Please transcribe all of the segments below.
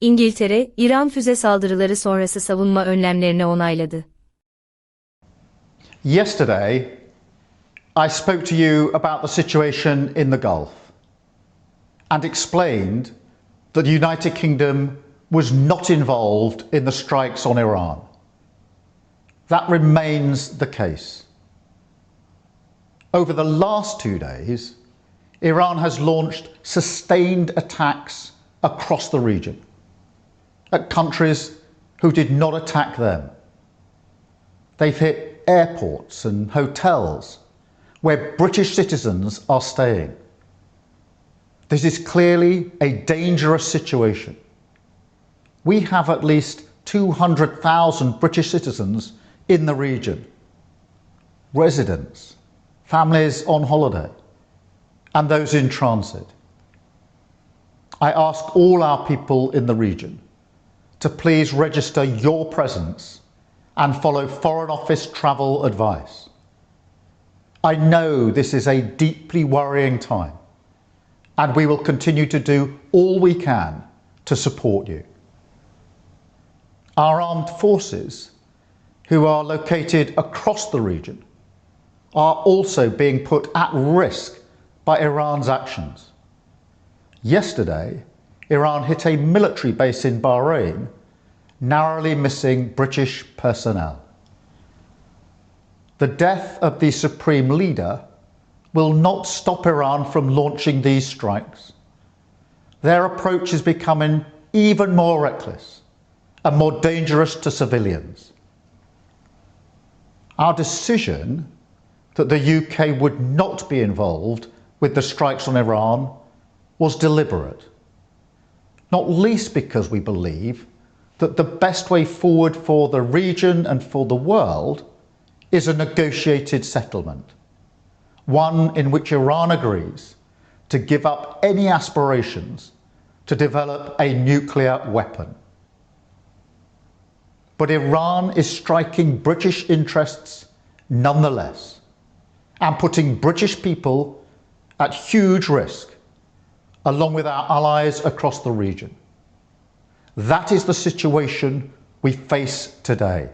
İngiltere, İran Füze Saldırıları Sonrası Savunma Önlemlerini onayladı. Yesterday, I spoke to you about the situation in the Gulf and explained that the United Kingdom was not involved in the strikes on Iran. That remains the case. Over the last 2 days, Iran has launched sustained attacks across the region at countries who did not attack them. They've hit airports and hotels where British citizens are staying. This is clearly a dangerous situation. We have at least 200,000 British citizens in the region, residents, families on holiday, and those in transit. I ask all our people in the region to please register your presence and follow Foreign Office travel advice. I know this is a deeply worrying time, and we will continue to do all we can to support you. Our armed forces, who are located across the region, are also being put at risk by Iran's actions. Yesterday, Iran hit a military base in Bahrain, narrowly missing British personnel. The death of the supreme leader will not stop Iran from launching these strikes. Their approach is becoming even more reckless and more dangerous to civilians. Our decision that the UK would not be involved with the strikes on Iran was deliberate, not least because we believe that the best way forward for the region and for the world is a negotiated settlement, one in which Iran agrees to give up any aspirations to develop a nuclear weapon. But Iran is striking British interests nonetheless, and putting British people at huge risk, along with our allies across the region. That is the situation we face today.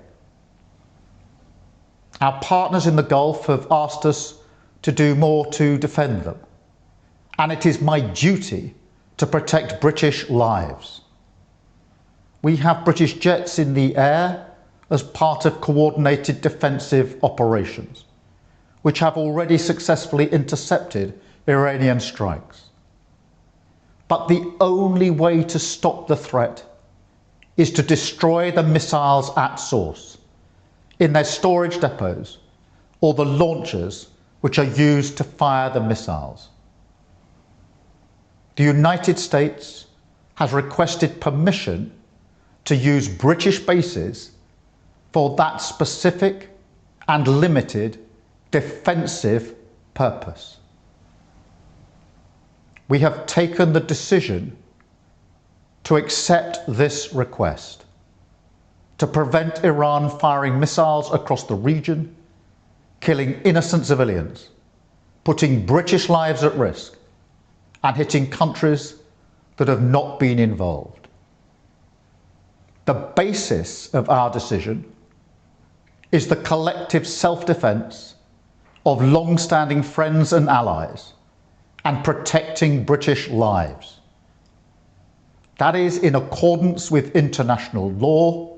Our partners in the Gulf have asked us to do more to defend them, and it is my duty to protect British lives. We have British jets in the air as part of coordinated defensive operations, which have already successfully intercepted Iranian strikes. But the only way to stop the threat is to destroy the missiles at source, in their storage depots, or the launchers which are used to fire the missiles. The United States has requested permission to use British bases for that specific and limited defensive purpose. We have taken the decision to accept this request to prevent Iran firing missiles across the region, killing innocent civilians, putting British lives at risk, and hitting countries that have not been involved. The basis of our decision is the collective self-defense of long-standing friends and allies and protecting British lives. That is in accordance with international law,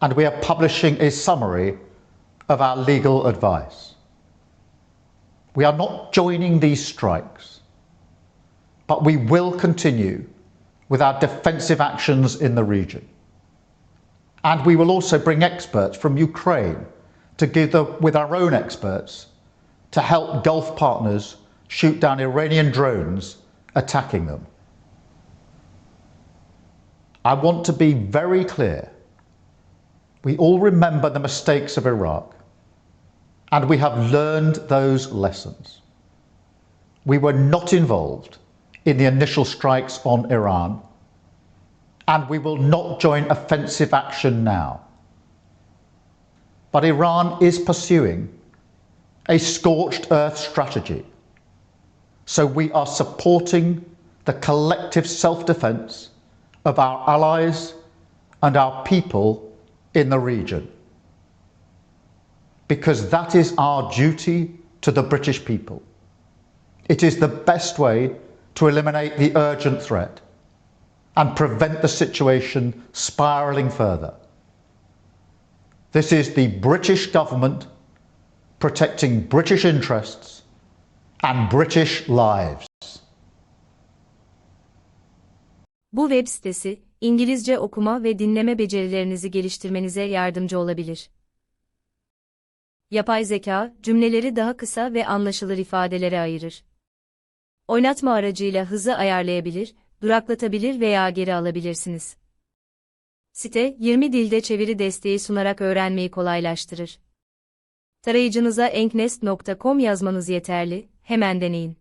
and we are publishing a summary of our legal advice. We are not joining these strikes, but we will continue with our defensive actions in the region. And we will also bring experts from Ukraine together with our own experts to help Gulf partners shoot down Iranian drones attacking them. I want to be very clear. We all remember the mistakes of Iraq, and we have learned those lessons. We were not involved in the initial strikes on Iran, and we will not join offensive action now. But Iran is pursuing a scorched earth strategy, so we are supporting the collective self-defense of our allies and our people in the region. Because that is our duty to the British people. It is the best way to eliminate the urgent threat and prevent the situation spiralling further. This is the British government protecting British interests and British lives. Bu web sitesi, İngilizce okuma ve dinleme becerilerinizi geliştirmenize yardımcı olabilir. Yapay zeka, cümleleri daha kısa ve anlaşılır ifadelere ayırır. Oynatma aracıyla hızı ayarlayabilir, duraklatabilir veya geri alabilirsiniz. Site, 20 dilde çeviri desteği sunarak öğrenmeyi kolaylaştırır. Tarayıcınıza enknest.com yazmanız yeterli, hemen deneyin.